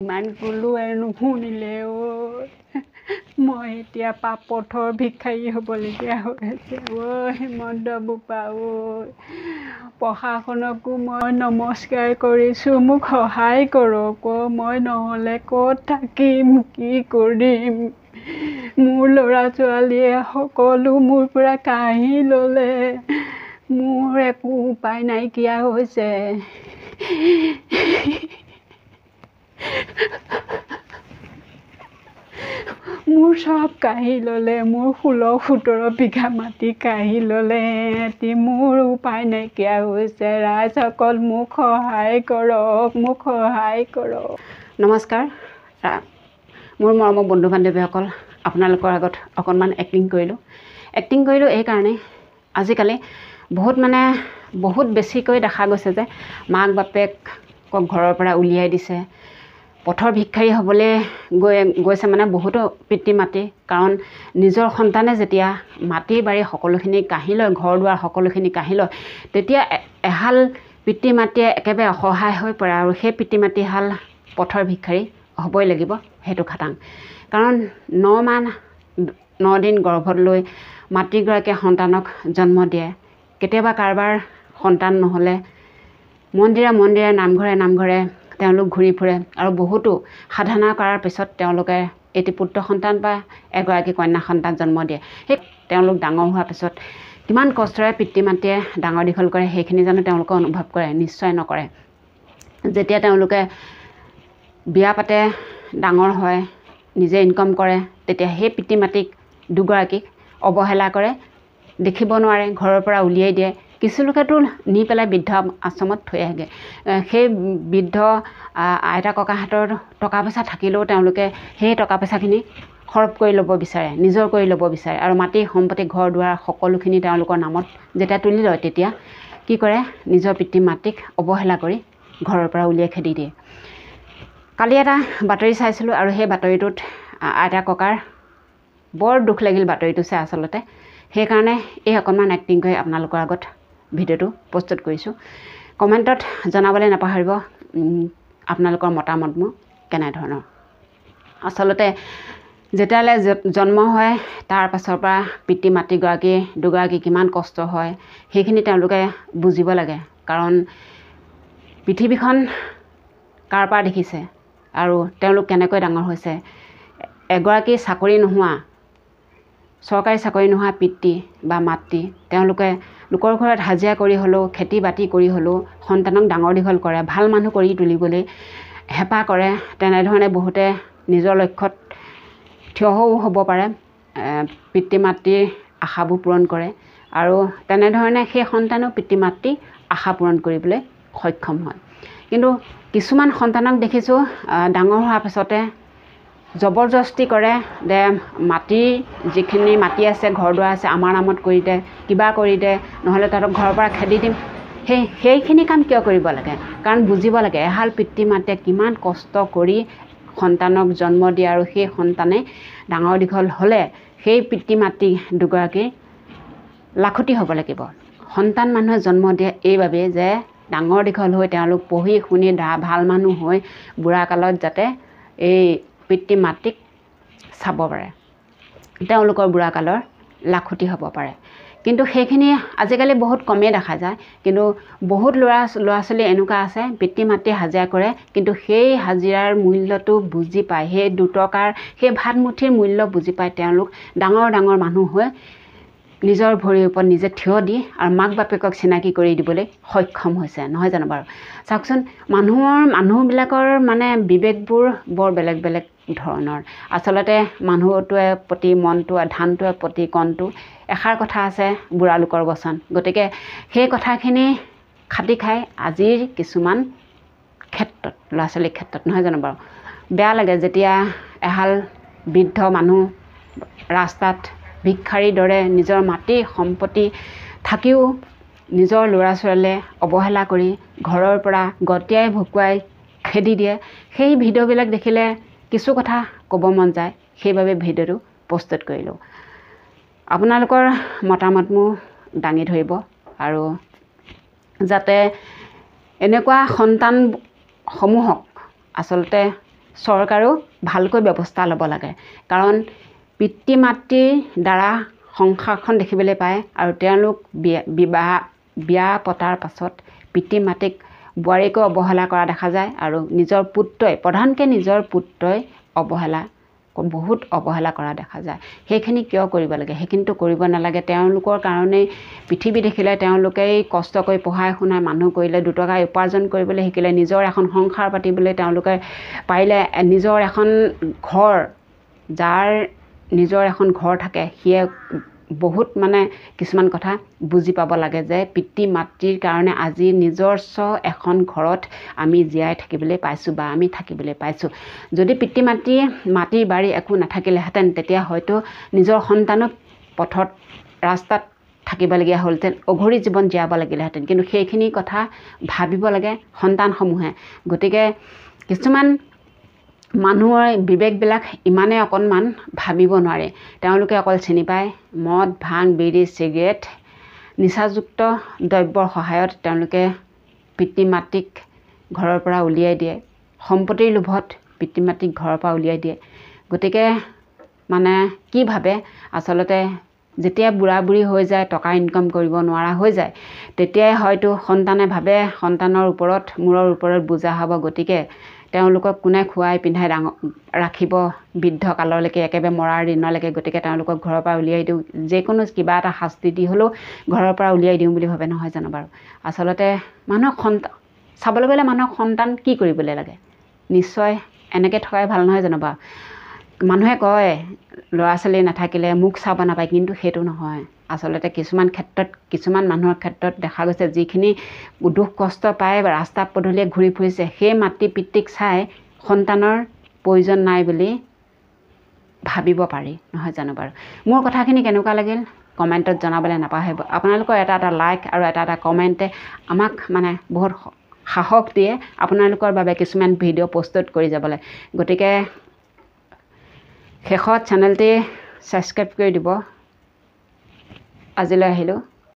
ইমান ক'লোৱে নুশুনিলে মই এতিয়া পাপথৰ ভিক্ষাৰী হ'বলগীয়া হৈছে হিমন্ত বোপা প্ৰশাসনকো মই নমস্কাৰ কৰিছোঁ, মোক সহায় কৰক মই নহ'লে ক'ত থাকিম, কি কৰিম। মোৰ ল'ৰা ছোৱালীয়ে সকলো মোৰ পৰা কাঢ়ি ল'লে, মোৰ একো উপায় নাইকিয়া হৈছে। মোৰ চব কাঢ়ি ল'লে, মোৰ 16-17 বিঘা মাটি কাঢ়ি ল'লে সিহঁতি, মোৰ উপায় নাইকিয়া হৈছে। ৰাইজসকল মোক সহায় কৰক, মোক সহায় কৰক। নমস্কাৰ, মোৰ মৰমৰ বন্ধু বান্ধৱীসকল, আপোনালোকৰ আগত অকণমান এক্টিং কৰিলোঁ এই কাৰণে আজিকালি বহুত বেছিকৈ দেখা গৈছে যে মাক বাপেকক ঘৰৰ পৰা উলিয়াই দিছে, পথৰ ভিক্ষাৰী হ'বলৈ গৈছে মানে বহুতো পিতৃ মাতৃ। কাৰণ নিজৰ সন্তানে যেতিয়া মাটি বাৰী সকলোখিনি কাঢ়ি লয়, ঘৰ দুৱাৰ সকলোখিনি কাঢ়ি লয়, তেতিয়া এহাল পিতৃ মাতৃয়ে একেবাৰে অসহায় হৈ পৰে আৰু সেই পিতৃ মাতৃহাল পথৰ ভিক্ষাৰী হ'বই লাগিব, সেইটো খাটাং। কাৰণ 9 মাহ 9 দিন গৰ্ভত লৈ মাতৃগৰাকীয়ে সন্তানক জন্ম দিয়ে। কেতিয়াবা কাৰোবাৰ সন্তান নহ'লে মন্দিৰে নামঘৰে তেওঁলোক ঘূৰি ফুৰে আৰু বহুতো সাধনা কৰাৰ পিছত তেওঁলোকে এটি পুত্ৰ সন্তান বা এগৰাকী কন্যা সন্তান জন্ম দিয়ে। সেই তেওঁলোক ডাঙৰ হোৱাৰ পিছত কিমান কষ্টৰে পিতৃ মাতৃয়ে ডাঙৰ দীঘল কৰে, সেইখিনি জানো তেওঁলোকে অনুভৱ কৰে? নিশ্চয় নকৰে। যেতিয়া তেওঁলোকে বিয়া পাতে, ডাঙৰ হয়, নিজে ইনকাম কৰে, তেতিয়া সেই পিতৃ মাতৃক দুগৰাকীক অৱহেলা কৰে, দেখিব নোৱাৰে, ঘৰৰ পৰা উলিয়াই দিয়ে। কিছু লোকেতো নি পেলাই বৃদ্ধ আশ্ৰমত থৈ আহেগৈ। সেই বৃদ্ধ আইতা ককাহঁতৰ টকা পইচা থাকিলেও তেওঁলোকে সেই টকা পইচাখিনি খৰচ কৰি ল'ব বিচাৰে, নিজৰ কৰি ল'ব বিচাৰে আৰু মাটি সম্পত্তি ঘৰ দুৱাৰ সকলোখিনি তেওঁলোকৰ নামত যেতিয়া তুলি লয়, তেতিয়া কি কৰে? নিজৰ পিতৃ মাতৃক অৱহেলা কৰি ঘৰৰ পৰা উলিয়াই খেদি দিয়ে। কালি এটা বাতৰি চাইছিলোঁ আৰু সেই বাতৰিটোত আইতা ককাৰ বৰ দুখ লাগিল বাতৰিটো চাই আচলতে। সেইকাৰণে এই অকণমান এক্টিং কৰি আপোনালোকৰ আগত ভিডিঅ'টো প্ৰস্তুত কৰিছোঁ। কমেণ্টত জনাবলৈ নাপাহৰিব আপোনালোকৰ মতামতবোৰ কেনেধৰণৰ। আচলতে যেতিয়ালৈ জন্ম হয় তাৰ পাছৰ পৰা পিতৃ দুগৰাকী কিমান কষ্ট হয় সেইখিনি তেওঁলোকে বুজিব লাগে। কাৰণ পৃথিৱীখন কাৰ পৰা দেখিছে আৰু তেওঁলোক কেনেকৈ ডাঙৰ হৈছে। এগৰাকী চৰকাৰী চাকৰি নোহোৱা পিতৃ বা মাতৃ, তেওঁলোকে লোকৰ ঘৰত হাজিৰা কৰি হ'লেও, খেতি বাতি কৰি হ'লেও সন্তানক ডাঙৰ দীঘল কৰে, ভাল মানুহ কৰি তুলিবলৈ হেঁপাহ কৰে। তেনেধৰণে বহুতে নিজৰ লক্ষ্যত থিয়ও হ'ব পাৰে, পিতৃ মাতৃৰ আশাবোৰ পূৰণ কৰে আৰু তেনেধৰণে সেই সন্তানেও পিতৃ মাতৃৰ আশা পূৰণ কৰিবলৈ সক্ষম হয়। কিন্তু কিছুমান সন্তানক দেখিছোঁ ডাঙৰ হোৱাৰ পাছতে জবৰদস্তি কৰে যে মাটিৰ যিখিনি মাটি আছে, ঘৰ দুৱাৰ আছে, আমাৰ নামত কৰি দে, কিবা কৰি দে, নহ'লে তাহাঁতক ঘৰৰ পৰা খেদি দিম। সেইখিনি কাম কিয় কৰিব লাগে? কাৰণ বুজিব লাগে এহাল পিতৃ মাতৃয়ে কিমান কষ্ট কৰি সন্তানক জন্ম দিয়ে আৰু সেই সন্তানে ডাঙৰ দীঘল হ'লে সেই পিতৃ মাতৃ দুগৰাকীৰ লাখুটি হ'ব লাগিব। সন্তান মানুহে জন্ম দিয়ে এইবাবেই যে ডাঙৰ দীঘল হৈ তেওঁলোক পঢ়ি শুনি ভাল মানুহ হৈ বুঢ়া কালত যাতে এই পিতৃ মাতৃক চাব পাৰে, তেওঁলোকৰ বুঢ়া কালৰ লাখুটি হ'ব পাৰে। কিন্তু সেইখিনি আজিকালি বহুত কমেই দেখা যায়। কিন্তু বহুত ল'ৰা ছোৱালী এনেকুৱা আছে পিতৃ মাতৃ হাজিৰা কৰে, কিন্তু সেই হাজিৰাৰ মূল্যটো বুজি পায়, সেই দুটকাৰ সেই ভাত মুঠিৰ মূল্য বুজি পায় তেওঁলোক ডাঙৰ মানুহ হৈ নিজৰ ভৰিৰ ওপৰত নিজে থিয় দি আৰু মাক বাপেকক চিনাকি কৰি দিবলৈ সক্ষম হৈছে, নহয় জানো বাৰু? চাওকচোন, মানুহবিলাকৰ মানে বিবেকবোৰ বৰ বেলেগ ধৰণৰ। আচলতে মানুহটোৱে প্ৰতি মনটো, ধানটোৱে প্ৰতি কণটো, এষাৰ কথা আছে বুঢ়া লোকৰ বচন। গতিকে সেই কথাখিনি খাটি খাই আজিৰ কিছুমান ক্ষেত্ৰত, ল'ৰা ছোৱালীৰ ক্ষেত্ৰত, নহয় জানো বাৰু? বেয়া লাগে যেতিয়া এহাল বৃদ্ধ মানুহ ৰাস্তাত ভিক্ষাৰীৰ দৰে নিজৰ মাটি সম্পত্তি থাকিও নিজৰ ল'ৰা ছোৱালীয়ে অৱহেলা কৰি ঘৰৰ পৰা গতিয়াই ভুকুৱাই খেদি দিয়ে। সেই ভিডিঅ'বিলাক দেখিলে কিছু কথা ক'ব মন যায়, সেইবাবে ভিডিঅ'টো প্ৰস্তুত কৰিলোঁ। আপোনালোকৰ মতামতবোৰ দাঙি ধৰিব আৰু যাতে এনেকুৱা সন্তানসমূহক আচলতে চৰকাৰেও ভালকৈ ব্যৱস্থা ল'ব লাগে কাৰণ পিতৃ মাতৃৰ দ্বাৰা সংসাৰখন দেখিবলৈ পায় আৰু তেওঁলোক বিয়া পতাৰ পাছত পিতৃ মাতৃক বোৱাৰীকো অৱহেলা কৰা দেখা যায় আৰু নিজৰ পুত্ৰই প্ৰধানকৈ নিজৰ পুত্ৰই বহুত অৱহেলা কৰা দেখা যায়। সেইখিনি কিয় কৰিব লাগে? সেইখিনিতো কৰিব নালাগে। তেওঁলোকৰ কাৰণেই পৃথিৱী দেখিলে তেওঁলোকেই কষ্ট কৰি পঢ়াই শুনাই মানুহ কৰিলে, দুটকা উপাৰ্জন কৰিবলৈ শিকিলে, নিজৰ এখন সংসাৰ পাতিবলৈ তেওঁলোকে পাৰিলে, নিজৰ এখন ঘৰ, যাৰ নিজৰ এখন ঘৰ থাকে সিয়ে বহুত মানে কিছুমান কথা বুজি পাব লাগে যে পিতৃ মাতৃৰ কাৰণে আজি নিজস্ব এখন ঘৰত আমি জীয়াই থাকিবলৈ পাইছোঁ বা আমি থাকিবলৈ পাইছোঁ। যদি পিতৃ মাতৃৰ বাৰী একো নাথাকিলেহেঁতেন তেতিয়া হয়তো নিজৰ সন্তানক পথত ৰাস্তাত থাকিবলগীয়া হ'লহেঁতেন, অঘৰী জীৱন জীয়াব লাগিলেহেঁতেন। কিন্তু সেইখিনি কথা ভাবিব লাগে সন্তানসমূহে। গতিকে কিছুমান মানুহৰ বিবেকবিলাক ইমানেই অকণমান ভাবিব নোৱাৰে। তেওঁলোকে অকল চিনি পায় মদ, ভাং, বিড়ি, চিগাৰেট, নিচাযুক্ত দ্ৰব্যৰ সহায়ত তেওঁলোকে পিতৃ মাতৃক ঘৰৰ পৰা উলিয়াই দিয়ে, সম্পত্তিৰ লোভত পিতৃ মাতৃক ঘৰৰ পৰা উলিয়াই দিয়ে। গতিকে মানে কি ভাবে আচলতে যেতিয়া বুঢ়া বুঢ়ী হৈ যায়, টকা ইনকাম কৰিব নোৱাৰা হৈ যায়, তেতিয়াই হয়তো সন্তানে ভাবে সন্তানৰ ওপৰত মূৰৰ ওপৰত বোজা হ'ব। গতিকে তেওঁলোকক কোনে খুৱাই পিন্ধাই ৰাখিব বৃদ্ধ কাললৈকে, একেবাৰে মৰাৰ দিনলৈকে। গতিকে তেওঁলোকক ঘৰৰ পৰা উলিয়াই দিওঁ, যিকোনো কিবা এটা শাস্তি দি হ'লেও ঘৰৰ পৰা উলিয়াই দিওঁ বুলি ভাবে, নহয় জানো বাৰু? আচলতে মানুহক চাবলৈ গ'লে মানুহক সন্তান কি কৰিবলৈ লাগে? নিশ্চয় এনেকৈ থকাই ভাল, নহয় জানো বাৰু? মানুহে কয় ল'ৰা ছোৱালী নাথাকিলে মুখ চাব নাপায়, কিন্তু সেইটো নহয়। আচলতে কিছুমান মানুহৰ ক্ষেত্ৰত দেখা গৈছে যিখিনি দুখ কষ্ট পায় ৰাস্তা পদূলিয়ে ঘূৰি ফুৰিছে, সেই মাতৃ পিতৃক চাই সন্তানৰ প্ৰয়োজন নাই বুলি ভাবিব পাৰি, নহয় জানো বাৰু? মোৰ কথাখিনি কেনেকুৱা লাগিল কমেণ্টত জনাবলৈ নাপাহৰিব। আপোনালোকৰ এটা লাইক আৰু এটা কমেণ্টে আমাক মানে বহুত সাহস দিয়ে আপোনালোকৰ বাবে কিছুমান ভিডিঅ' প্ৰস্তুত কৰি যাবলৈ। গতিকে শেষত চেনেলটি ছাবস্ক্ৰাইব কৰি দিব। আজিলৈ আহিলোঁ।